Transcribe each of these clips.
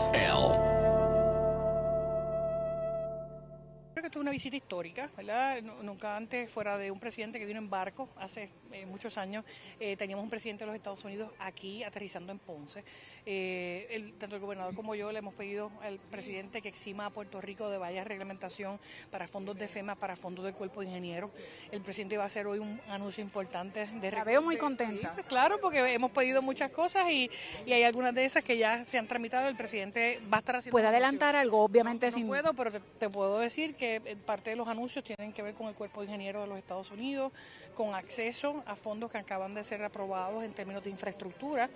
Cnxsl. Creo que esto es una visita histórica, ¿verdad? Nunca antes, fuera de un presidente que vino en barco hace muchos años, teníamos un presidente de los Estados Unidos aquí aterrizando en Ponce. Tanto el gobernador como yo le hemos pedido al presidente que exima a Puerto Rico de varias reglamentación para fondos de FEMA, para fondos del cuerpo de ingenieros. El presidente va a hacer hoy un anuncio importante de La veo muy contenta. Sí, claro, porque hemos pedido muchas cosas y hay algunas de esas que ya se han tramitado. El presidente va a estar haciendo. ¿Puede adelantar algo? Obviamente No puedo, pero te puedo decir que parte de los anuncios tienen que ver con el cuerpo de ingenieros de los Estados Unidos, con acceso a fondos que acaban de ser aprobados en términos de infraestructura,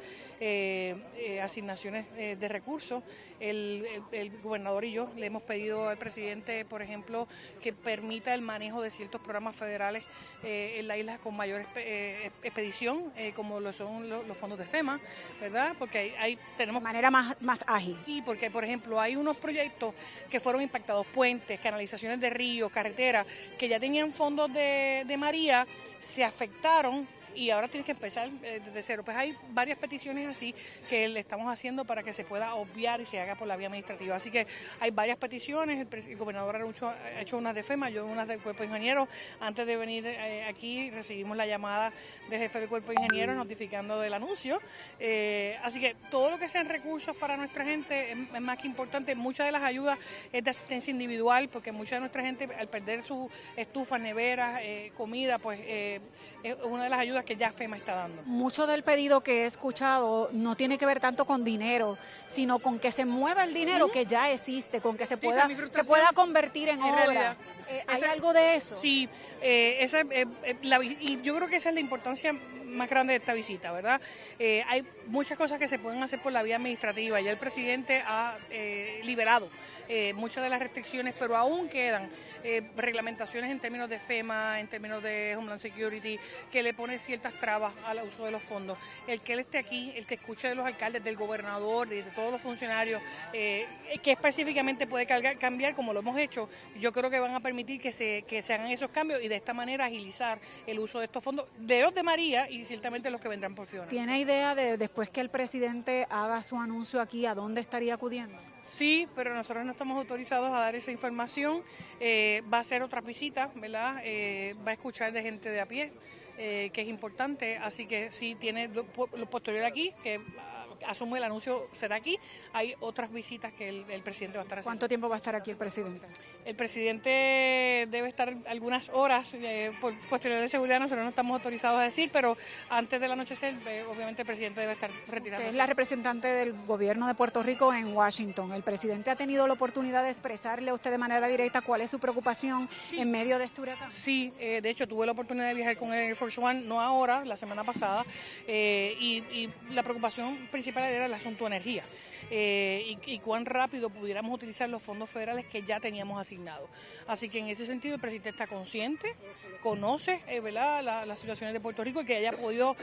asignaciones de recursos. El gobernador y yo le hemos pedido al presidente, por ejemplo, que permita el manejo de ciertos programas federales en la isla con mayor expedición, como lo son los fondos de FEMA, ¿verdad? Porque ahí tenemos... De manera más ágil. Sí, porque, por ejemplo, hay unos proyectos que fueron impactados, puentes, canalizaciones de ríos, carreteras, que ya tenían fondos de María, se afectaron y ahora tienen que empezar desde cero. Pues hay varias peticiones así que le estamos haciendo para que se pueda obviar y se haga por la vía administrativa. Así que hay varias peticiones, el gobernador ha hecho unas de FEMA, yo unas del cuerpo de ingenieros. Antes de venir aquí recibimos la llamada del jefe del cuerpo de ingenieros notificando del anuncio. Así que todo lo que sean recursos para nuestra gente es más que importante. Muchas de las ayudas es de asistencia individual, porque mucha de nuestra gente al perder sus estufas, neveras, comida, pues es una de las ayudas que ya FEMA está dando. Mucho del pedido que he escuchado no tiene que ver tanto con dinero, sino con que se mueva el dinero que ya existe, con que se pueda convertir en obra. ¿Hay algo de eso? Sí, y yo creo que esa es la importancia más grande de esta visita, ¿verdad? Hay muchas cosas que se pueden hacer por la vía administrativa. Ya el presidente ha liberado muchas de las restricciones, pero aún quedan reglamentaciones en términos de FEMA, en términos de Homeland Security, que le pone ciertas trabas al uso de los fondos. El que él esté aquí, el que escuche de los alcaldes, del gobernador, de todos los funcionarios, que específicamente puede cambiar, como lo hemos hecho, yo creo que van a permitir que se hagan esos cambios y de esta manera agilizar el uso de estos fondos, de los de María y ciertamente los que vendrán por Fiona. ¿Tiene idea de después que el presidente haga su anuncio aquí, a dónde estaría acudiendo? Sí, pero nosotros no estamos autorizados a dar esa información. Va a hacer otras visitas, ¿verdad? Va a escuchar de gente de a pie, que es importante. Así que sí, tiene lo posterior aquí, que asumo el anuncio será aquí. Hay otras visitas que el presidente va a estar haciendo. ¿Cuánto tiempo va a estar aquí el presidente? El presidente debe estar algunas horas, por cuestiones de seguridad nosotros no estamos autorizados a decir, pero antes del anochecer obviamente el presidente debe estar retirado. Usted es la representante del gobierno de Puerto Rico en Washington. ¿El presidente ha tenido la oportunidad de expresarle a usted de manera directa cuál es su preocupación en medio de este huracán? Sí, de hecho tuve la oportunidad de viajar con el Air Force One, no ahora, la semana pasada, y la preocupación principal era el asunto de energía. Y cuán rápido pudiéramos utilizar los fondos federales que ya teníamos asignados. Así que en ese sentido el presidente está consciente, conoce ¿verdad? Las situaciones de Puerto Rico y que haya podido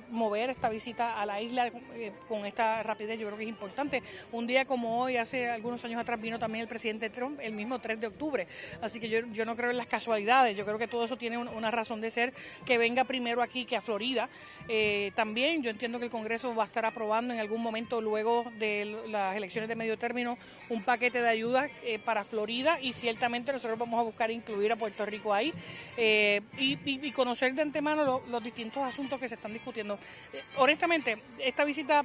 mover esta visita a la isla con esta rapidez, yo creo que es importante. Un día como hoy, hace algunos años atrás, vino también el presidente Trump, el mismo 3 de octubre. Así que yo no creo en las casualidades, yo creo que todo eso tiene una razón de ser, que venga primero aquí que a Florida. También yo entiendo que el Congreso va a estar aprobando en algún momento luego de las elecciones de medio término un paquete de ayudas para Florida y ciertamente nosotros vamos a buscar incluir a Puerto Rico ahí y conocer de antemano los distintos asuntos que se están discutiendo. Honestamente, esta visita,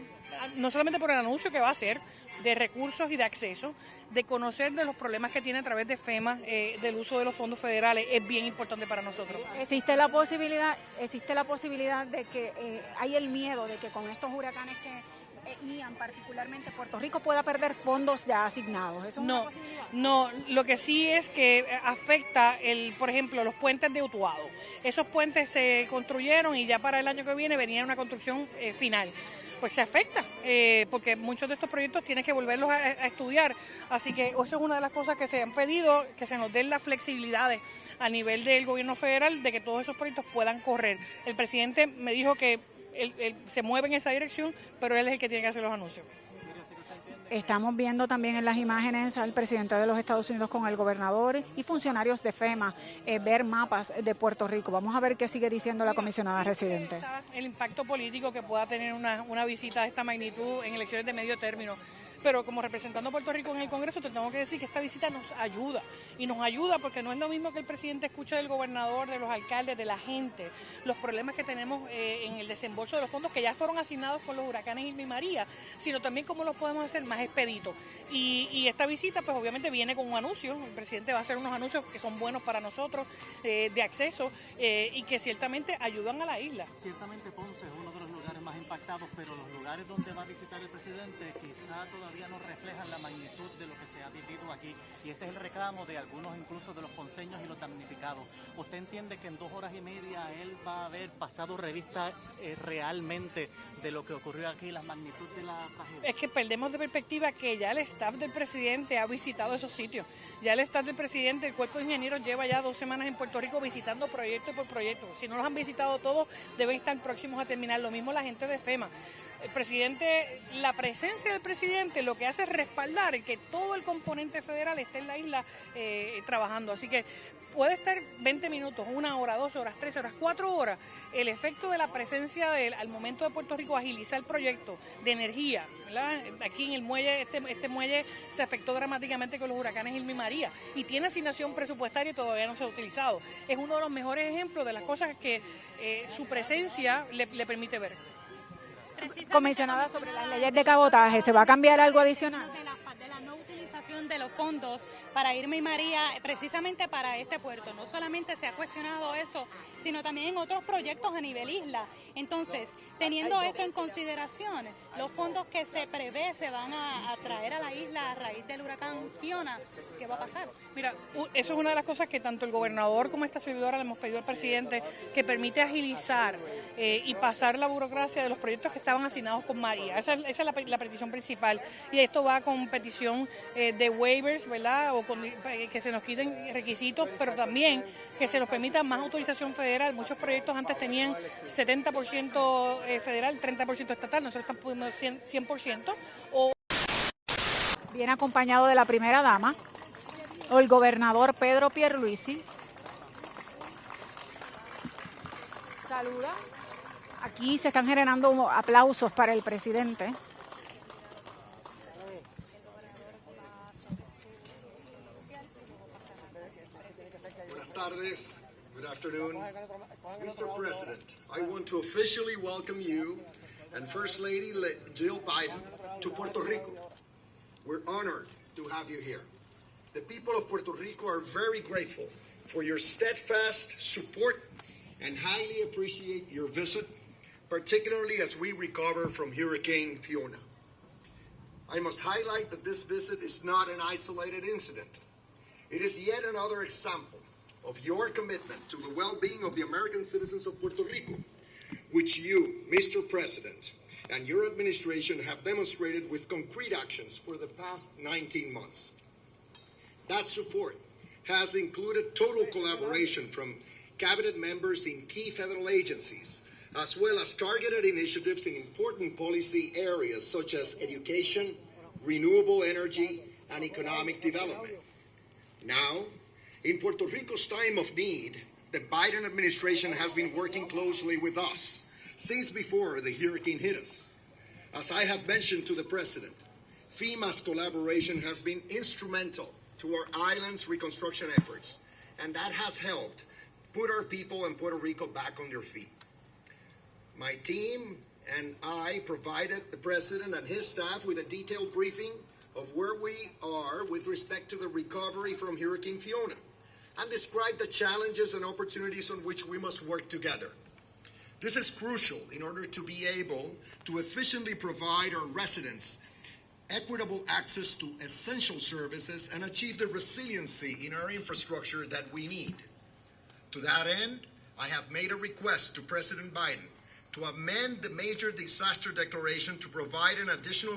no solamente por el anuncio que va a hacer de recursos y de acceso, de conocer de los problemas que tiene a través de FEMA, del uso de los fondos federales, es bien importante para nosotros. ¿Existe la posibilidad de que hay el miedo de que con estos huracanes que Ian, particularmente Puerto Rico, pueda perder fondos ya asignados? ¿Eso es una posibilidad? No, lo que sí es que afecta, por ejemplo, los puentes de Utuado. Esos puentes se construyeron y ya para el año que viene venía una construcción final. Pues se afecta, porque muchos de estos proyectos tienes que volverlos a estudiar. Así que eso es una de las cosas que se han pedido, que se nos den las flexibilidades a nivel del gobierno federal de que todos esos proyectos puedan correr. El presidente me dijo que él se mueve en esa dirección, pero él es el que tiene que hacer los anuncios. Estamos viendo también en las imágenes al presidente de los Estados Unidos con el gobernador y funcionarios de FEMA ver mapas de Puerto Rico. Vamos a ver qué sigue diciendo la comisionada residente. El impacto político que pueda tener una visita de esta magnitud en elecciones de medio término. pero como representando a Puerto Rico en el Congreso te tengo que decir que esta visita nos ayuda, y nos ayuda porque no es lo mismo que el presidente escuche del gobernador, de los alcaldes, de la gente, los problemas que tenemos en el desembolso de los fondos que ya fueron asignados con los huracanes Irma y María, sino también cómo los podemos hacer más expeditos. Y esta visita pues obviamente viene con un anuncio, el presidente va a hacer unos anuncios que son buenos para nosotros, de acceso, y que ciertamente ayudan a la isla. Ciertamente Ponce es uno de los lugares más impactados, pero los lugares donde va a visitar el presidente quizá todavía no reflejan la magnitud de lo que se ha vivido aquí, y ese es el reclamo de algunos incluso de los ponceños y los damnificados. ¿Usted entiende que en 2 horas y media él va a haber pasado revista realmente de lo que ocurrió aquí, la magnitud de la tragedia? Es que perdemos de perspectiva que ya el staff del presidente ha visitado esos sitios. Ya el staff del presidente, el cuerpo de ingenieros lleva ya 2 semanas en Puerto Rico visitando proyecto por proyecto. Si no los han visitado todos, deben estar próximos a terminar. Lo mismo la gente de FEMA. El presidente, la presencia del presidente lo que hace es respaldar que todo el componente federal esté en la isla trabajando. Así que puede estar 20 minutos, 1 hora, 2 horas, 3 horas, 4 horas. El efecto de la presencia de él al momento de Puerto Rico agilizar el proyecto de energía, ¿verdad? Aquí en el muelle, este muelle se afectó dramáticamente con los huracanes Irma y María y tiene asignación presupuestaria y todavía no se ha utilizado. Es uno de los mejores ejemplos de las cosas que su presencia le permite ver. Comisionada, sobre las leyes de cabotaje, ¿se va a cambiar algo adicional? De la no utilización de los fondos para Irma y María, precisamente para este puerto. No solamente se ha cuestionado eso, sino también en otros proyectos a nivel isla. Entonces, teniendo esto en consideración, los fondos que se prevé se van a traer a la isla a raíz del huracán Fiona, ¿qué va a pasar? Mira, eso es una de las cosas que tanto el gobernador como esta servidora le hemos pedido al presidente, que permite agilizar y pasar la burocracia de los proyectos que estaban asignados con María. Esa es la petición principal. Y esto va con petición de waivers, ¿verdad? O que se nos quiten requisitos, pero también que se nos permita más autorización federal. Muchos proyectos antes tenían 70% federal, 30% estatal. Nosotros estamos pudiendo 100%. Viene acompañado de la primera dama, o el gobernador Pedro Pierluisi. Saluda. Aquí se están generando aplausos para el presidente. Buenas tardes. Good afternoon. Mr. President, I want to officially welcome you and First Lady Jill Biden to Puerto Rico. We're honored to have you here. The people of Puerto Rico are very grateful for your steadfast support and highly appreciate your visit, particularly as we recover from Hurricane Fiona. I must highlight that this visit is not an isolated incident. It is yet another example of your commitment to the well-being of the American citizens of Puerto Rico, which you, Mr. President, and your administration have demonstrated with concrete actions for the past 19 months. That support has included total collaboration from cabinet members in key federal agencies, as well as targeted initiatives in important policy areas such as education, renewable energy, and economic development. Now, in Puerto Rico's time of need, the Biden administration has been working closely with us since before the hurricane hit us. As I have mentioned to the President, FEMA's collaboration has been instrumental to our island's reconstruction efforts, and that has helped put our people in Puerto Rico back on their feet. My team and I provided the President and his staff with a detailed briefing of where we are with respect to the recovery from Hurricane Fiona, and described the challenges and opportunities on which we must work together. This is crucial in order to be able to efficiently provide our residents equitable access to essential services and achieve the resiliency in our infrastructure that we need. To that end, I have made a request to President Biden to amend the major disaster declaration to provide an additional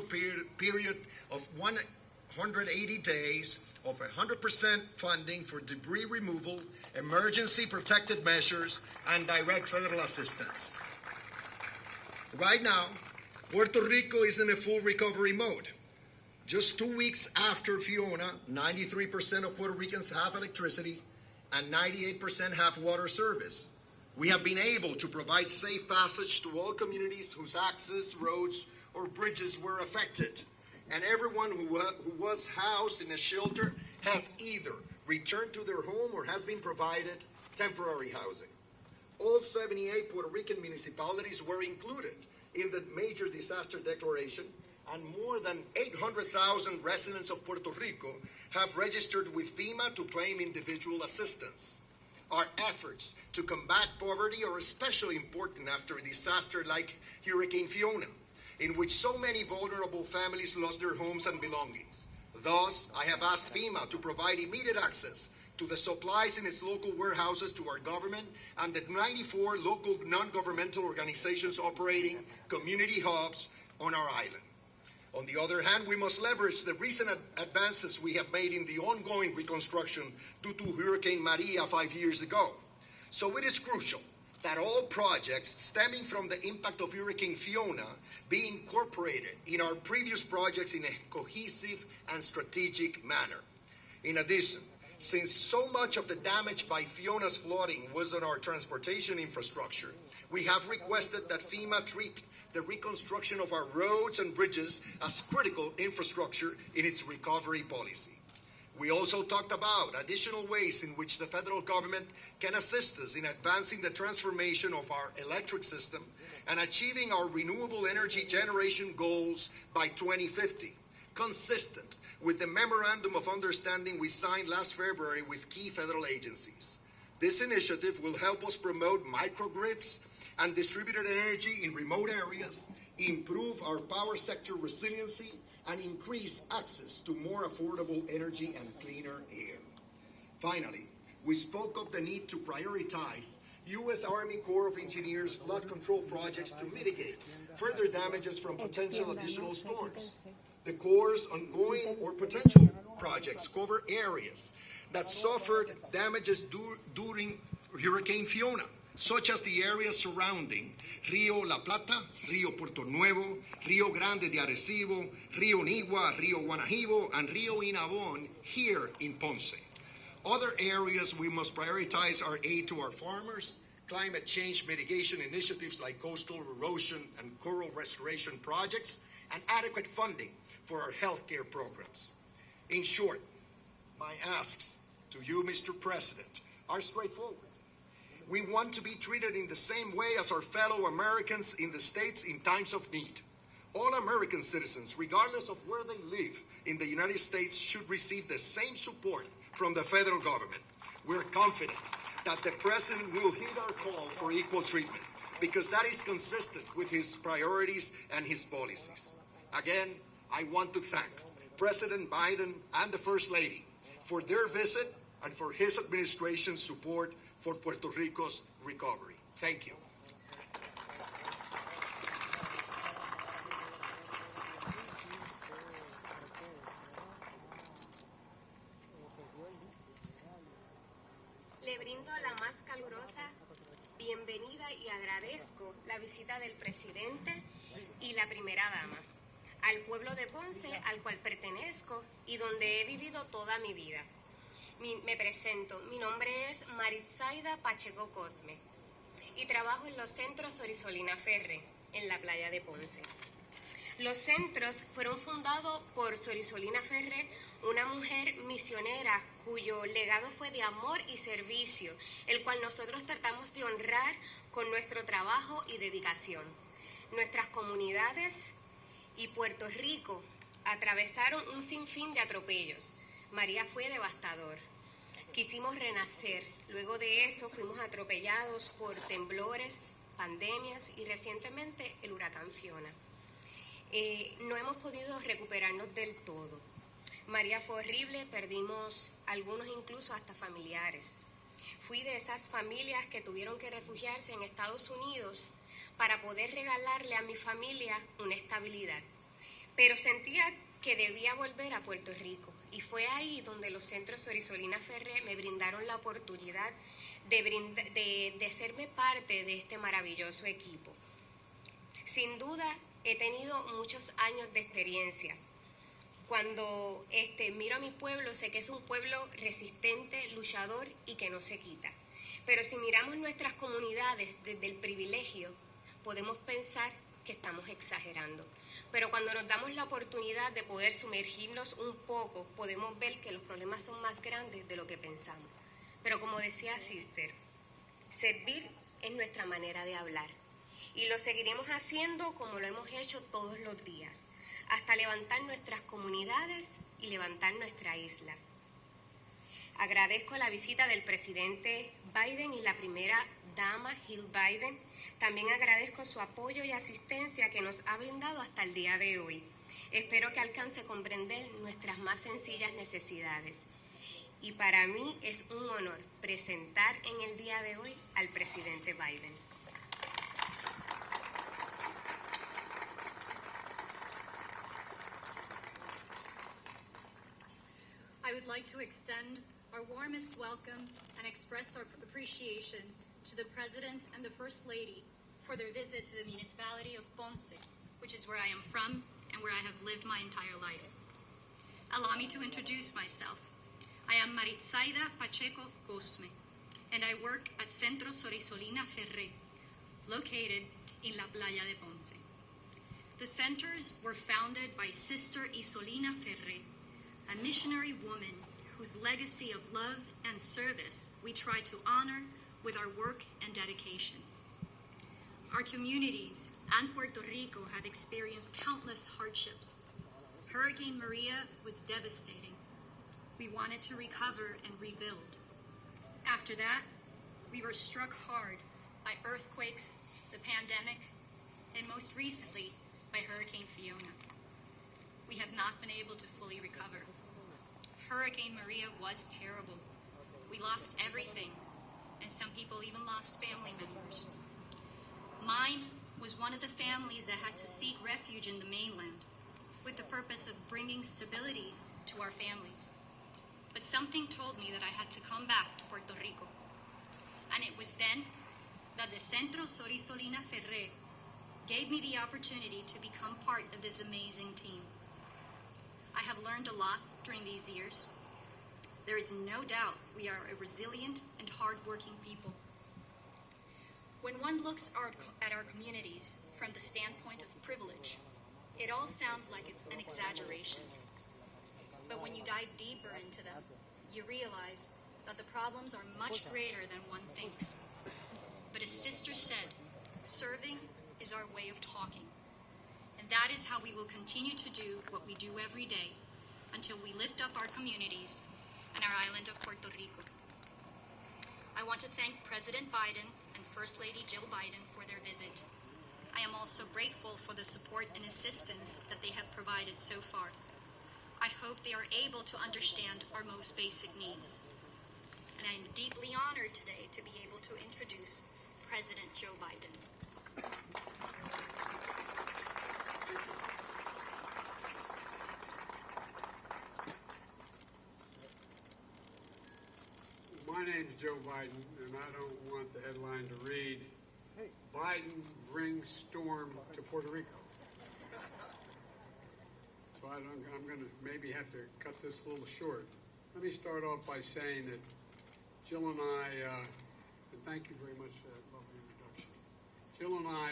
period of 180 days of 100% funding for debris removal, emergency protective measures, and direct federal assistance. Right now, Puerto Rico is in a full recovery mode. Just 2 weeks after Fiona, 93% of Puerto Ricans have electricity and 98% have water service. We have been able to provide safe passage to all communities whose access roads or bridges were affected, and everyone who was housed in a shelter has either returned to their home or has been provided temporary housing. All 78 Puerto Rican municipalities were included in the major disaster declaration, and more than 800,000 residents of Puerto Rico have registered with FEMA to claim individual assistance. Our efforts to combat poverty are especially important after a disaster like Hurricane Fiona, in which so many vulnerable families lost their homes and belongings. Thus, I have asked FEMA to provide immediate access to the supplies in its local warehouses to our government and the 94 local non-governmental organizations operating community hubs on our island. On the other hand, we must leverage the recent advances we have made in the ongoing reconstruction due to Hurricane Maria 5 years ago. So it is crucial that all projects stemming from the impact of Hurricane Fiona be incorporated in our previous projects in a cohesive and strategic manner. In addition, since so much of the damage by Fiona's flooding was on our transportation infrastructure, we have requested that FEMA treat the reconstruction of our roads and bridges as critical infrastructure in its recovery policy. We also talked about additional ways in which the federal government can assist us in advancing the transformation of our electric system and achieving our renewable energy generation goals by 2050, consistent with the Memorandum of Understanding we signed last February with key federal agencies. This initiative will help us promote microgrids and distributed energy in remote areas, improve our power sector resiliency, and increase access to more affordable energy and cleaner air. Finally, we spoke of the need to prioritize U.S. Army Corps of Engineers flood control projects to mitigate further damages from potential additional storms. The Corps' ongoing or potential projects cover areas that suffered damages during Hurricane Fiona, such as the areas surrounding Rio La Plata, Rio Puerto Nuevo, Rio Grande de Arecibo, Rio Nigua, Rio Guanajibo, and Rio Inabon here in Ponce. Other areas we must prioritize are aid to our farmers, climate change mitigation initiatives like coastal erosion and coral restoration projects, and adequate funding for our healthcare programs. In short, my asks to you, Mr. President, are straightforward. We want to be treated in the same way as our fellow Americans in the States in times of need. All American citizens, regardless of where they live in the United States, should receive the same support from the federal government. We're confident that the President will heed our call for equal treatment because that is consistent with his priorities and his policies. Again, I want to thank President Biden and the First Lady for their visit and for his administration's support for Puerto Rico's recovery. Thank you. Le brindo la más calurosa bienvenida y agradezco la visita del presidente y la primera dama al pueblo de Ponce, al cual pertenezco y donde he vivido toda mi vida. Me presento, mi nombre es Maritzaida Pacheco Cosme y trabajo en los centros Sorisolina Ferre, en la playa de Ponce. Los centros fueron fundados por Sorisolina Ferre, una mujer misionera cuyo legado fue de amor y servicio, el cual nosotros tratamos de honrar con nuestro trabajo y dedicación. Nuestras comunidades y Puerto Rico atravesaron un sinfín de atropellos. María fue devastador. Quisimos renacer. Luego de eso fuimos atropellados por temblores, pandemias y recientemente el huracán Fiona. No hemos podido recuperarnos del todo. María fue horrible, perdimos algunos incluso hasta familiares. Fui de esas familias que tuvieron que refugiarse en Estados Unidos para poder regalarle a mi familia una estabilidad. Pero sentía que debía volver a Puerto Rico. Y fue ahí donde los centros Sorisolina Ferre me brindaron la oportunidad de serme parte de este maravilloso equipo. Sin duda, he tenido muchos años de experiencia. Cuando miro a mi pueblo, sé que es un pueblo resistente, luchador y que no se quita. Pero si miramos nuestras comunidades desde el privilegio, podemos pensar que estamos exagerando. Pero cuando nos damos la oportunidad de poder sumergirnos un poco, podemos ver que los problemas son más grandes de lo que pensamos. Pero como decía Sister, servir es nuestra manera de hablar. Y lo seguiremos haciendo como lo hemos hecho todos los días, hasta levantar nuestras comunidades y levantar nuestra isla. Agradezco la visita del presidente Biden y la primera dama Jill Biden. También agradezco su apoyo y asistencia que nos ha brindado hasta el día de hoy. Espero que alcance a comprender nuestras más sencillas necesidades. Y para mí es un honor presentar en el día de hoy al presidente Biden. I would like to extend our warmest welcome and express our appreciation to the President and the First Lady for their visit to the municipality of Ponce, which is where I am from and where I have lived my entire life. Allow me to introduce myself. I am Maritzaida Pacheco Cosme, and I work at Centro Sorisolina Ferré, located in La Playa de Ponce. The centers were founded by Sister Isolina Ferré, a missionary woman whose legacy of love and service we try to honor with our work and dedication. Our communities and Puerto Rico have experienced countless hardships. Hurricane Maria was devastating. We wanted to recover and rebuild. After that, we were struck hard by earthquakes, the pandemic, and most recently by Hurricane Fiona. We have not been able to fully recover. Hurricane Maria was terrible. We lost everything, and some people even lost family members. Mine was one of the families that had to seek refuge in the mainland with the purpose of bringing stability to our families. But something told me that I had to come back to Puerto Rico. And it was then that the Centro Sorisolina Ferré gave me the opportunity to become part of this amazing team. I have learned a lot during these years. There is no doubt we are a resilient and hard-working people. When one looks at our communities from the standpoint of privilege, it all sounds like an exaggeration. But when you dive deeper into them, you realize that the problems are much greater than one thinks. But as Sister said, serving is our way of talking. And that is how we will continue to do what we do every day until we lift up our communities and our island of Puerto Rico. I want to thank President Biden and First Lady Jill Biden for their visit. I am also grateful for the support and assistance that they have provided so far. I hope they are able to understand our most basic needs. And I am deeply honored today to be able to introduce President Joe Biden. My name's Joe Biden, and I don't want the headline to read, Biden brings storm to Puerto Rico. So I'm going to maybe have to cut this a little short. Let me start off by saying that Jill and I, and thank you very much for that lovely introduction. Jill and I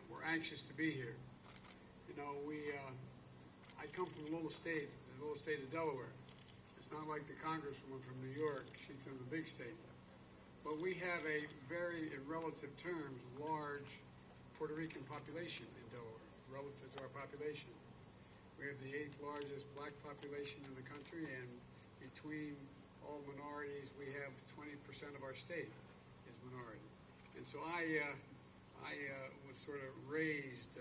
we're anxious to be here. You know, I come from the little state of Delaware. It's not like the congresswoman from New York. She's in the big state. But we have a very, in relative terms, large Puerto Rican population in Delaware, relative to our population. We have the 8th largest black population in the country, and between all minorities, we have 20% of our state is minority. And so I was sort of raised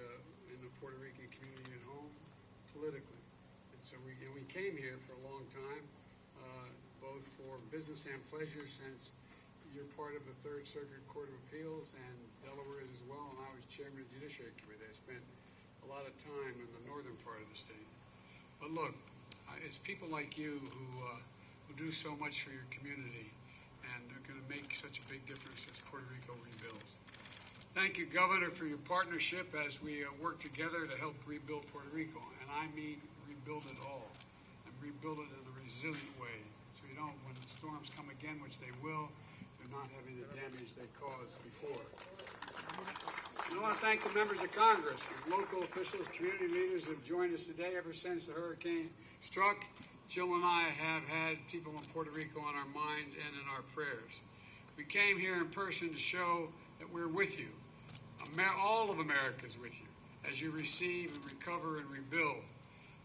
in the Puerto Rican community at home, politically. And so we came here for a long time, both for business and pleasure, since you're part of the Third Circuit Court of Appeals, and Delaware is as well, and I was chairman of the Judiciary Committee. I spent a lot of time in the northern part of the state. But look, it's people like you who do so much for your community and are going to make such a big difference as Puerto Rico rebuilds. Thank you, Governor, for your partnership as we work together to help rebuild Puerto Rico. And I mean rebuild it all, and rebuild it in a resilient way. So you don't, when the storms come again, which they will, they're not having the damage they caused before. And I want to thank the members of Congress, and local officials, community leaders who have joined us today. Ever since the hurricane struck, Jill and I have had people in Puerto Rico on our minds and in our prayers. We came here in person to show that we're with you. All of America is with you as you receive and recover and rebuild.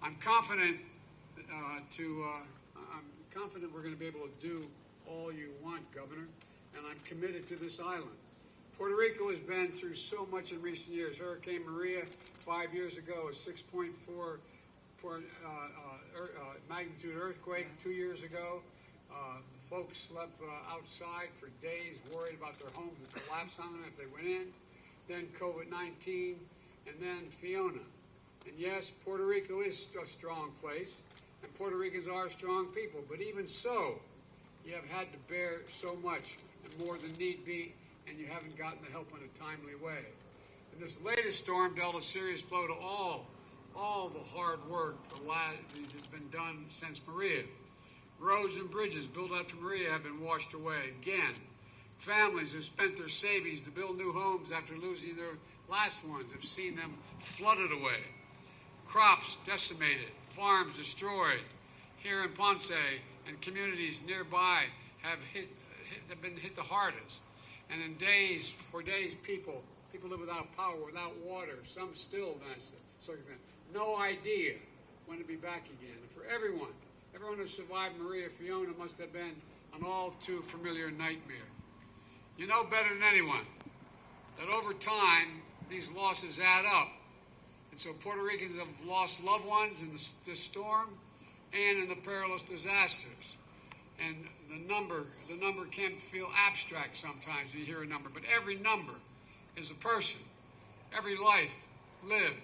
I'm confident we're going to be able to do all you want, Governor, and I'm committed to this island. Puerto Rico has been through so much in recent years. Hurricane Maria 5 years ago, a 6.4 magnitude earthquake 2 years ago. Folks slept outside for days, worried about their homes would collapse on them if they went in. Then COVID-19, and then Fiona. And yes, Puerto Rico is a strong place, and Puerto Ricans are strong people. But even so, you have had to bear so much and more than need be, and you haven't gotten the help in a timely way. And this latest storm dealt a serious blow to all the hard work that has been done since Maria. Roads and bridges built after Maria have been washed away again. Families who spent their savings to build new homes after losing their last ones have seen them flooded away. Crops decimated, farms destroyed. Here in Ponce and communities nearby have been hit the hardest. And for days, people live without power, without water. Some still, no idea when to be back again. And for everyone who survived Maria Fiona must have been an all too familiar nightmare. You know better than anyone that over time these losses add up. And so Puerto Ricans have lost loved ones in this storm and in the perilous disasters. And the number can feel abstract sometimes when you hear a number, but every number is a person, every life lived.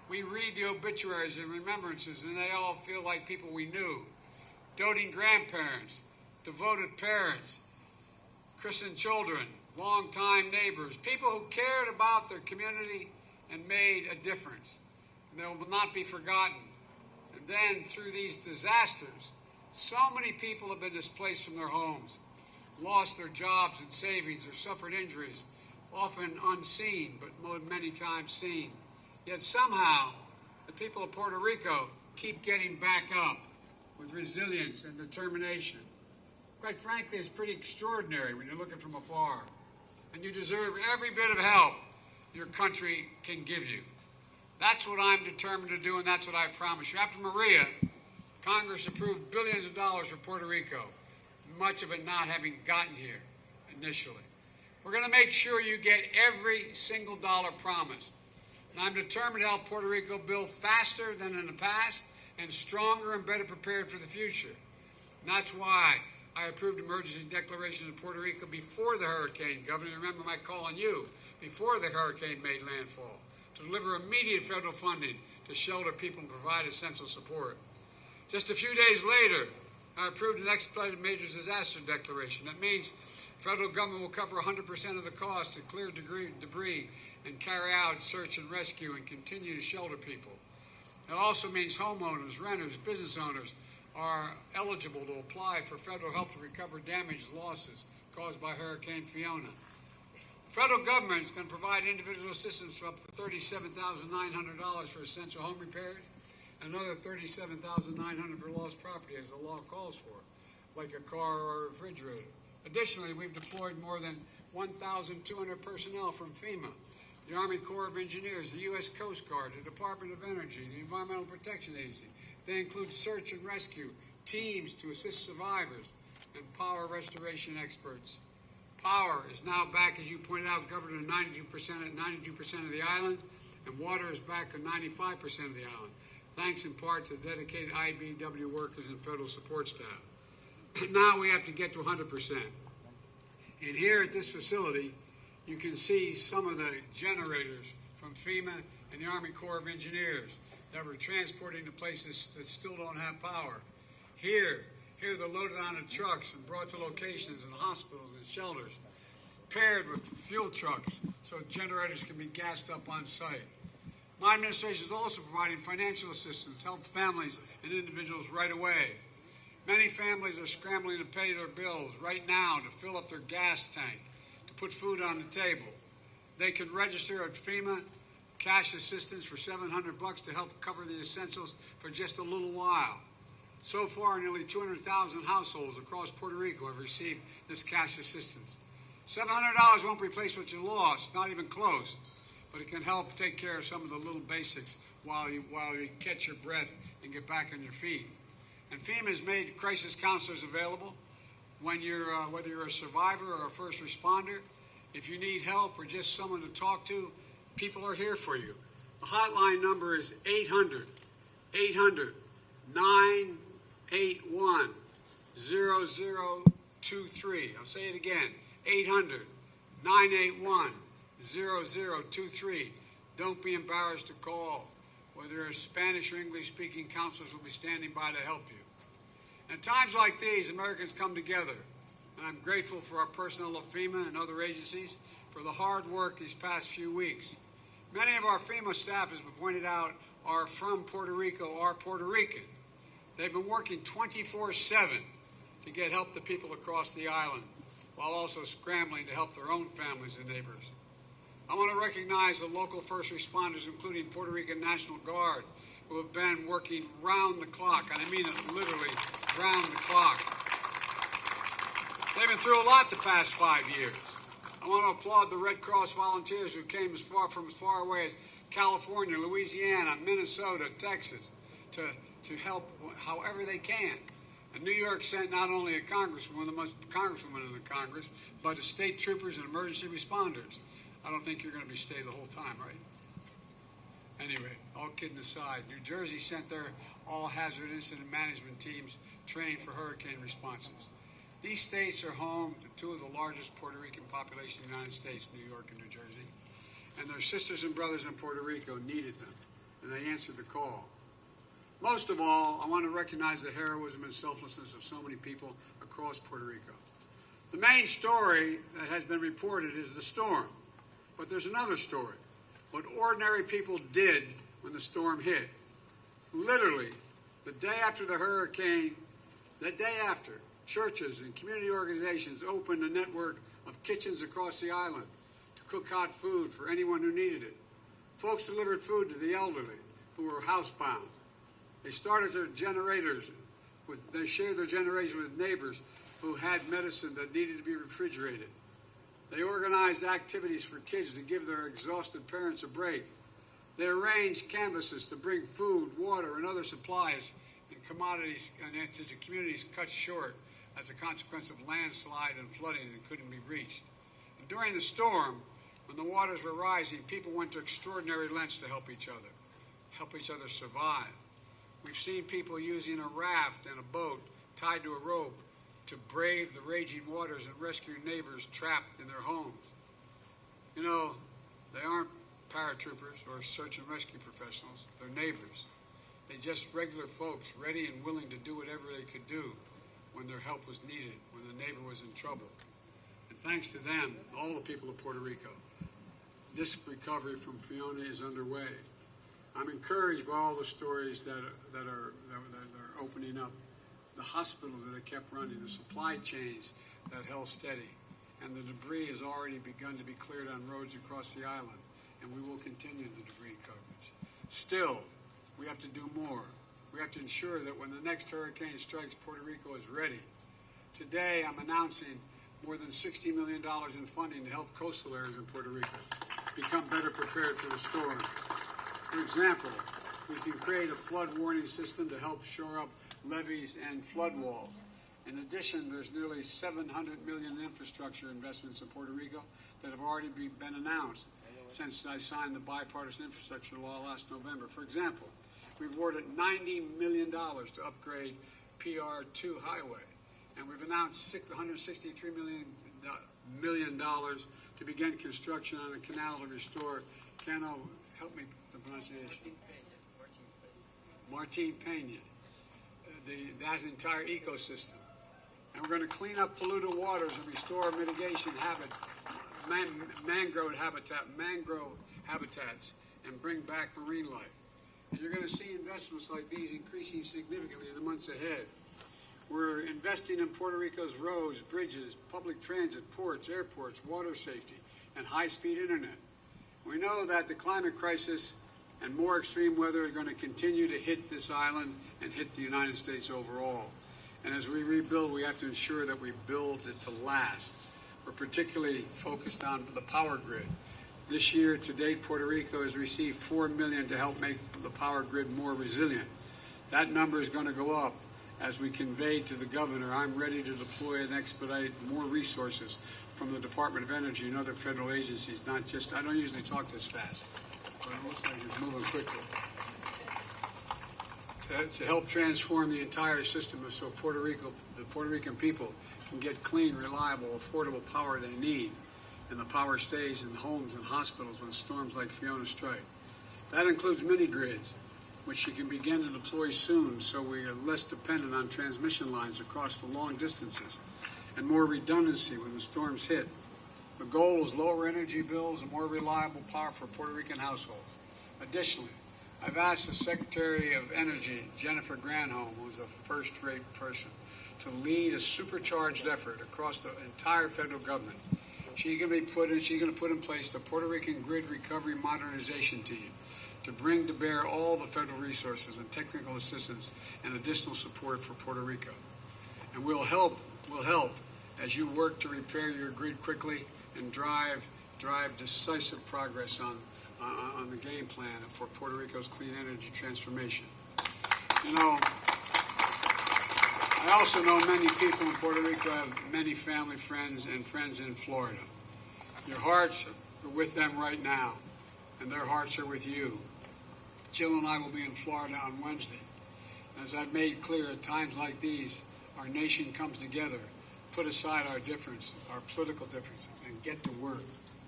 We read the obituaries and remembrances, and they all feel like people we knew. Doting grandparents, devoted parents, christened children, longtime neighbors, people who cared about their community and made a difference. And they will not be forgotten. And then through these disasters, so many people have been displaced from their homes, lost their jobs and savings, or suffered injuries, often unseen, but many times seen. Yet somehow, the people of Puerto Rico keep getting back up with resilience and determination. Quite frankly, it's pretty extraordinary when you're looking from afar. And you deserve every bit of help your country can give you. That's what I'm determined to do, and that's what I promise you. After Maria, Congress approved billions of dollars for Puerto Rico, much of it not having gotten here initially. We're going to make sure you get every single dollar promised. And I'm determined to help Puerto Rico build faster than in the past and stronger and better prepared for the future. And that's why I approved emergency declaration in Puerto Rico before the hurricane. Governor, remember my call on you before the hurricane made landfall to deliver immediate federal funding to shelter people and provide essential support. Just a few days later, I approved an expedited major disaster declaration. That means federal government will cover 100% of the cost to clear debris and carry out search and rescue and continue to shelter people. It also means homeowners, renters, business owners are eligible to apply for federal help to recover damaged losses caused by Hurricane Fiona. The federal government is going to provide individual assistance for up to $37,900 for essential home repairs and another $37,900 for lost property, as the law calls for, like a car or a refrigerator. Additionally, we've deployed more than 1,200 personnel from FEMA, the Army Corps of Engineers, the U.S. Coast Guard, the Department of Energy, the Environmental Protection Agency. They include search and rescue, teams to assist survivors, and power restoration experts. Power is now back, as you pointed out, Governor, 92% of the island, and water is back at 95% of the island, thanks in part to dedicated IBEW workers and federal support staff. Now we have to get to 100%. And here at this facility, you can see some of the generators from FEMA and the Army Corps of Engineers that were transporting to places that still don't have power. Here they're loaded onto trucks and brought to locations in hospitals and shelters, paired with fuel trucks so generators can be gassed up on site. My administration is also providing financial assistance to help families and individuals right away. Many families are scrambling to pay their bills right now to fill up their gas tank, to put food on the table. they could register at FEMA cash assistance for $700 to help cover the essentials for just a little while. So far, nearly 200,000 households across Puerto Rico have received this cash assistance. $700 won't replace what you lost, not even close, but it can help take care of some of the little basics while you catch your breath and get back on your feet. And FEMA has made crisis counselors available when whether you're a survivor or a first responder. If you need help or just someone to talk to, people are here for you. The hotline number is 800-981-0023. I'll say it again, 800-981-0023. Don't be embarrassed to call. Whether it's Spanish or English-speaking counselors will be standing by to help you. At times like these, Americans come together, and I'm grateful for our personnel of FEMA and other agencies for the hard work these past few weeks. Many of our FEMA staff, as we pointed out, are from Puerto Rico, are Puerto Rican. They've been working 24/7 to get help to people across the island, while also scrambling to help their own families and neighbors. I want to recognize the local first responders, including Puerto Rican National Guard, who have been working round the clock, and I mean it literally, round the clock. They've been through a lot the past 5 years. I want to applaud the Red Cross volunteers who came as far away as California, Louisiana, Minnesota, Texas, to help however they can. And New York sent not only a congresswoman, one of the most congresswomen in the Congress, but the state troopers and emergency responders. I don't think you're going to stay the whole time, right? Anyway, all kidding aside, New Jersey sent their all-hazard incident management teams trained for hurricane responses. These states are home to two of the largest Puerto Rican populations in the United States, New York and New Jersey. And their sisters and brothers in Puerto Rico needed them, and they answered the call. Most of all, I want to recognize the heroism and selflessness of so many people across Puerto Rico. The main story that has been reported is the storm, but there's another story. What ordinary people did when the storm hit. Literally, the day after the hurricane, the day after, churches and community organizations opened a network of kitchens across the island to cook hot food for anyone who needed it. Folks delivered food to the elderly who were housebound. They started their generators. They shared their generation with neighbors who had medicine that needed to be refrigerated. They organized activities for kids to give their exhausted parents a break. They arranged canvases to bring food, water, and other supplies and commodities into the communities cut short as a consequence of landslide and flooding that couldn't be reached. And during the storm, when the waters were rising, people went to extraordinary lengths to help each other survive. We've seen people using a raft and a boat tied to a rope to brave the raging waters and rescue neighbors trapped in their homes. You know, they aren't paratroopers or search and rescue professionals. They're neighbors. They're just regular folks ready and willing to do whatever they could do when their help was needed, when the neighbor was in trouble. And thanks to them, all the people of Puerto Rico, this recovery from Fiona is underway. I'm encouraged by all the stories that are opening up, the hospitals that have kept running, the supply chains that held steady, and the debris has already begun to be cleared on roads across the island, and we will continue the debris coverage. Still, we have to do more. We have to ensure that when the next hurricane strikes, Puerto Rico is ready. Today, I'm announcing more than $60 million in funding to help coastal areas in Puerto Rico become better prepared for the storm. For example, we can create a flood warning system to help shore up levees and flood walls. In addition, there's nearly $700 million in infrastructure investments in Puerto Rico that have already been announced since I signed the bipartisan infrastructure law last November. For example, we've awarded $90 million to upgrade PR2 highway, and we've announced $163 million to begin construction on a canal to restore help me with the pronunciation. Martin Pena. That entire ecosystem. And we're going to clean up polluted waters and restore mitigation mangrove habitats, and bring back marine life. And you're going to see investments like these increasing significantly in the months ahead. We're investing in Puerto Rico's roads, bridges, public transit, ports, airports, water safety, and high-speed internet. We know that the climate crisis and more extreme weather are going to continue to hit this island and hit the United States overall. And as we rebuild, we have to ensure that we build it to last. We're particularly focused on the power grid. This year, to date, Puerto Rico has received $4 million to help make the power grid more resilient. That number is going to go up as we convey to the governor, I'm ready to deploy and expedite more resources from the Department of Energy and other federal agencies, not just, I don't usually talk this fast, but it looks like it's moving quickly. To help transform the entire system so the Puerto Rican people can get clean, reliable, affordable power they need, and the power stays in homes and hospitals when storms like Fiona strike. That includes mini grids, which you can begin to deploy soon so we are less dependent on transmission lines across the long distances and more redundancy when the storms hit. The goal is lower energy bills and more reliable power for Puerto Rican households. Additionally, I've asked the Secretary of Energy, Jennifer Granholm, who's a first-rate person, to lead a supercharged effort across the entire federal government. She's going to put in place the Puerto Rican Grid Recovery Modernization Team to bring to bear all the federal resources and technical assistance and additional support for Puerto Rico. And we'll help as you work to repair your grid quickly and drive decisive progress on the game plan for Puerto Rico's clean energy transformation. You know, I also know many people in Puerto Rico have many family friends and friends in Florida. Your hearts are with them right now, and their hearts are with you. Jill and I will be in Florida on Wednesday. As I've made clear, at times like these, our nation comes together, put aside our differences, our political differences, and get to work.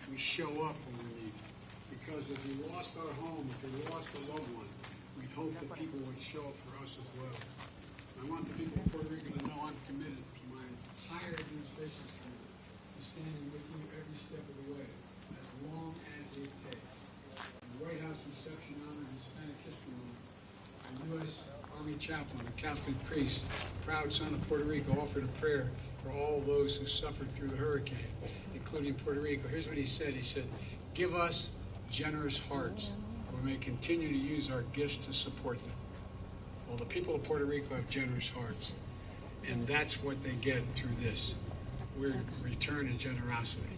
We show up when we need it. Because if we lost our home, if we lost a loved one, we'd hope that people would show up for us as well. I want the people of Puerto Rico to know I'm committed to my entire administration's commitment to standing with you every step of the way, as long as it takes. The White House reception honored Hispanic History Month. The U.S. Army chaplain, a Catholic priest, proud son of Puerto Rico, offered a prayer for all those who suffered through the hurricane, including Puerto Rico. Here's what he said. He said, "Give us generous hearts, and we may continue to use our gifts to support them." Well, the people of Puerto Rico have generous hearts, and that's what they get through this. We're return in generosity,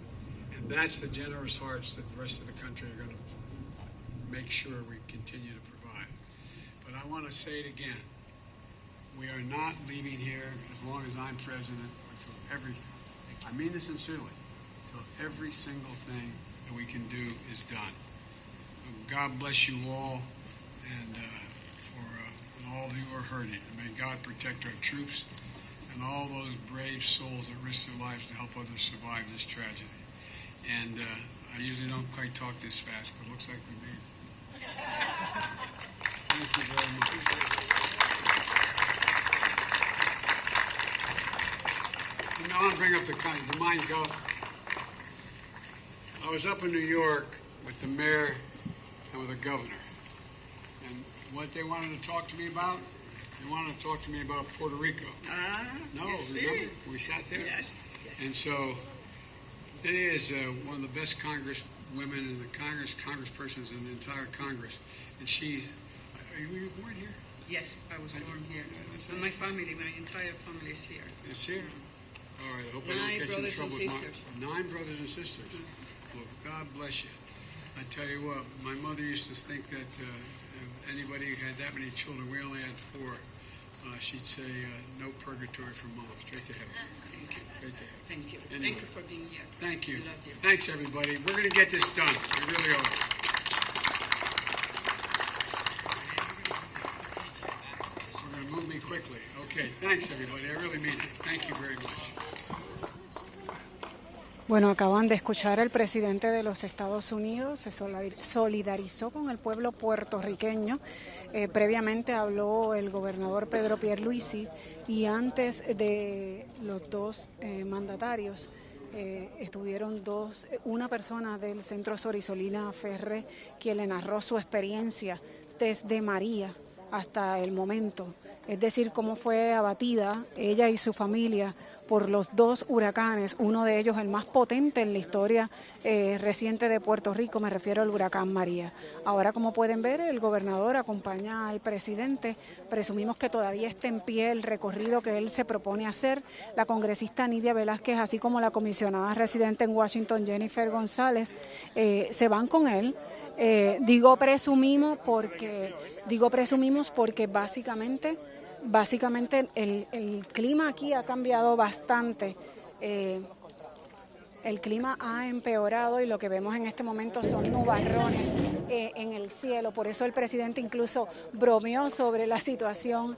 and that's the generous hearts that the rest of the country are going to make sure we continue to provide. But I want to say it again. We are not leaving here as long as I'm president until everything, I mean this sincerely, until every single thing that we can do is done. God bless you all, and all of you are hurting. And may God protect our troops and all those brave souls that risk their lives to help others survive this tragedy. And I usually don't quite talk this fast, but it looks like we made it. Thank you very much. And now I want to bring up the mind go. I was up in New York with the mayor and with the governor. And what they wanted to talk to me about, they wanted to talk to me about Puerto Rico. No, remember? We sat there? Yes. And so it is one of the best congresswomen in the congresspersons in the entire Congress. And she's, were you born here? Yes, I was born here. And my family, my entire family is here. It's here? All right, I hope I don't catch you in trouble with 9 brothers and sisters. Well, God bless you. I tell you what, my mother used to think that if anybody who had that many children, we only had 4, she'd say, no purgatory for mom, straight to heaven. Thank you. Straight to heaven. Thank you. Anyway, thank you for being here. Thank you. We love you. Thanks, everybody. We're going to get this done. We really are. We're going to move me quickly. Okay, thanks, everybody. I really mean it. Thank you very much. Bueno, acaban de escuchar al presidente de los Estados Unidos, se solidarizó con el pueblo puertorriqueño. Previamente habló el gobernador Pedro Pierluisi y antes de los dos mandatarios estuvieron una persona del Centro Sorisolina Ferre quien le narró su experiencia desde María hasta el momento. Es decir, cómo fue abatida ella y su familia por los dos huracanes, uno de ellos el más potente en la historia reciente de Puerto Rico, me refiero al huracán María. Ahora, como pueden ver, el gobernador acompaña al presidente, presumimos que todavía está en pie el recorrido que él se propone hacer. La congresista Nidia Velázquez, así como la comisionada residente en Washington, Jennifer González, se van con él. Digo presumimos porque básicamente el clima aquí ha cambiado bastante. El clima ha empeorado y lo que vemos en este momento son nubarrones en el cielo. Por eso el presidente incluso bromeó sobre la situación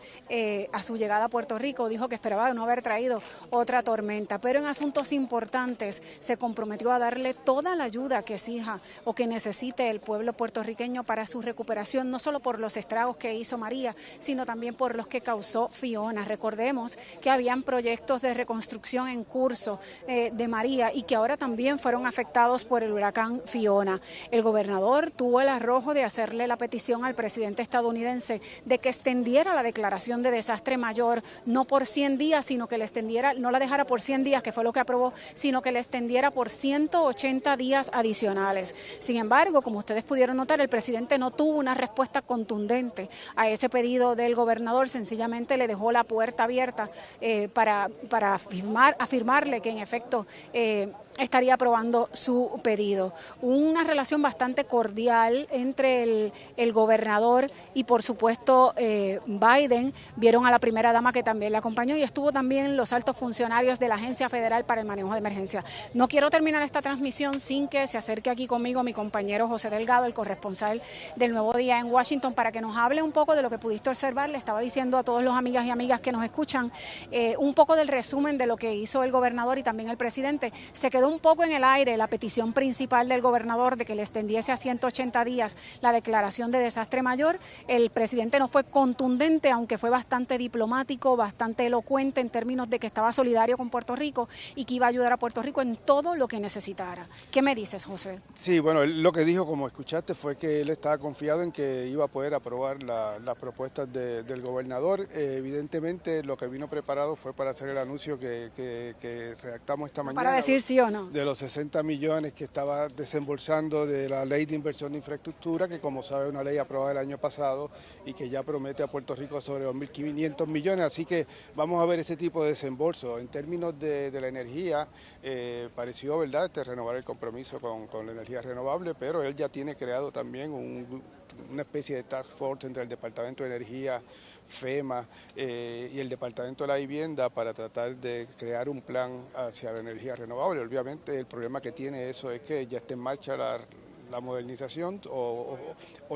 a su llegada a Puerto Rico. Dijo que esperaba no haber traído otra tormenta. Pero en asuntos importantes se comprometió a darle toda la ayuda que exija o que necesite el pueblo puertorriqueño para su recuperación, no solo por los estragos que hizo María, sino también por los que causó Fiona. Recordemos que habían proyectos de reconstrucción en curso de María y que ahora también fueron afectados por el huracán Fiona. El gobernador tuvo el arrojo de hacerle la petición al presidente estadounidense de que extendiera la declaración de desastre mayor, no por 100 días, sino que le extendiera, no la dejara por 100 días, que fue lo que aprobó, sino que le extendiera por 180 días adicionales. Sin embargo, como ustedes pudieron notar, el presidente no tuvo una respuesta contundente a ese pedido del gobernador, sencillamente le dejó la puerta abierta para afirmarle que en efecto estaría aprobando su pedido. Una relación bastante cordial entre el gobernador y por supuesto Biden. Vieron a la primera dama que también le acompañó y estuvo también los altos funcionarios de la Agencia Federal para el Manejo de Emergencia. No quiero terminar esta transmisión sin que se acerque aquí conmigo mi compañero José Delgado, el corresponsal del Nuevo Día en Washington, para que nos hable un poco de lo que pudiste observar. Le estaba diciendo a todos los amigas y amigas que nos escuchan un poco del resumen de lo que hizo el gobernador y también el presidente. Se quedó un poco en el aire la petición principal del gobernador de que le extendiese a 180 días la declaración de desastre mayor. El presidente no fue contundente, aunque fue bastante diplomático, bastante elocuente en términos de que estaba solidario con Puerto Rico y que iba a ayudar a Puerto Rico en todo lo que necesitara. ¿Qué me dices, José? Sí, bueno, él lo que dijo, como escuchaste, fue que él estaba confiado en que iba a poder aprobar las propuestas del gobernador. Evidentemente, lo que vino preparado fue para hacer el anuncio que redactamos esta mañana. Para decir sí o no. De los 60 millones que estaba desembolsando de la Ley de Inversión de Infraestructura, que como sabe es una ley aprobada el año pasado y que ya promete a Puerto Rico sobre 2.500 millones, así que vamos a ver ese tipo de desembolso. En términos de la energía, pareció, ¿verdad?, renovar el compromiso con la energía renovable, pero él ya tiene creado también una especie de task force entre el Departamento de Energía, FEMA y el Departamento de la Vivienda para tratar de crear un plan hacia la energía renovable. Obviamente el problema que tiene eso es que ya está en marcha la modernización o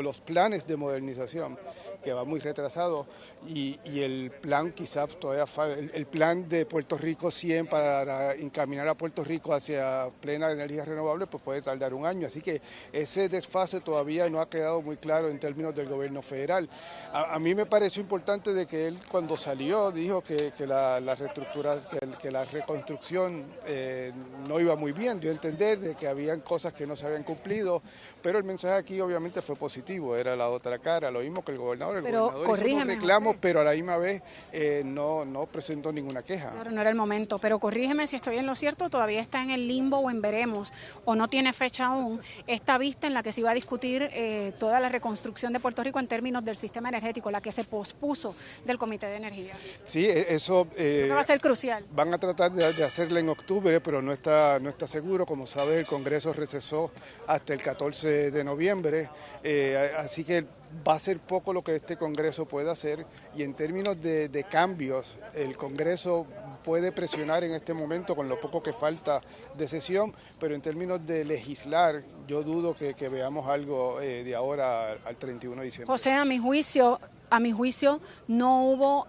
los planes de modernización, que va muy retrasado, y el plan quizás todavía el plan de Puerto Rico 100 para encaminar a Puerto Rico hacia plena energía renovable, pues puede tardar un año, así que ese desfase todavía no ha quedado muy claro en términos del gobierno federal. A mí me pareció importante de que él cuando salió dijo que la reconstrucción no iba muy bien, dio a entender de que habían cosas que no se habían cumplido, pero el mensaje aquí obviamente fue positivo, era la otra cara, lo mismo que el gobernador hizo unos reclamos, pero a la misma vez no presentó ninguna queja. Claro, no era el momento, pero corrígeme si estoy en lo cierto, todavía está en el limbo o en veremos, o no tiene fecha aún, esta vista en la que se iba a discutir toda la reconstrucción de Puerto Rico en términos del sistema energético, la que se pospuso del Comité de Energía. Sí, eso creo que va a ser crucial. Van a tratar de hacerla en octubre, pero no está seguro. Como sabes, el Congreso recesó hasta el 14 de noviembre, así que va a ser poco lo que este Congreso puede hacer, y en términos de cambios, el Congreso puede presionar en este momento con lo poco que falta de sesión, pero en términos de legislar, yo dudo que veamos algo de ahora al 31 de diciembre. José, a mi juicio no hubo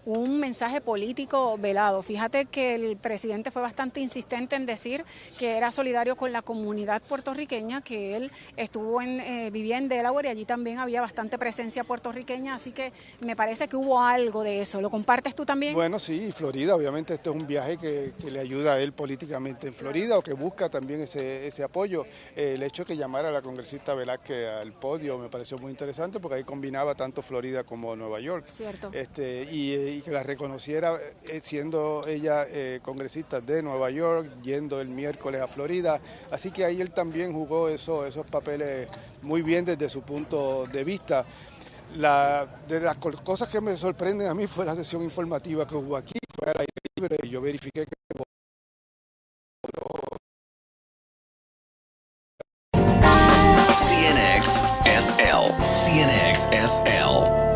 un mensaje político velado. Fíjate que el presidente fue bastante insistente en decir que era solidario con la comunidad puertorriqueña, que él estuvo viviendo vivía en Delaware y allí también había bastante presencia puertorriqueña, así que me parece que hubo algo de eso. ¿Lo compartes tú también? Bueno, sí, Florida, obviamente este es un viaje que le ayuda a él políticamente en Florida o que busca también ese apoyo. El hecho de que llamara a la congresista Velázquez al podio me pareció muy interesante porque ahí combinaba tanto Florida como Nueva York. Cierto. Y que la reconociera siendo ella congresista de Nueva York, yendo el miércoles a Florida. Así que ahí él también jugó esos papeles muy bien desde su punto de vista. De las cosas que me sorprenden a mí fue la sesión informativa que hubo aquí, fue al aire libre y yo verifiqué que Cnxsl.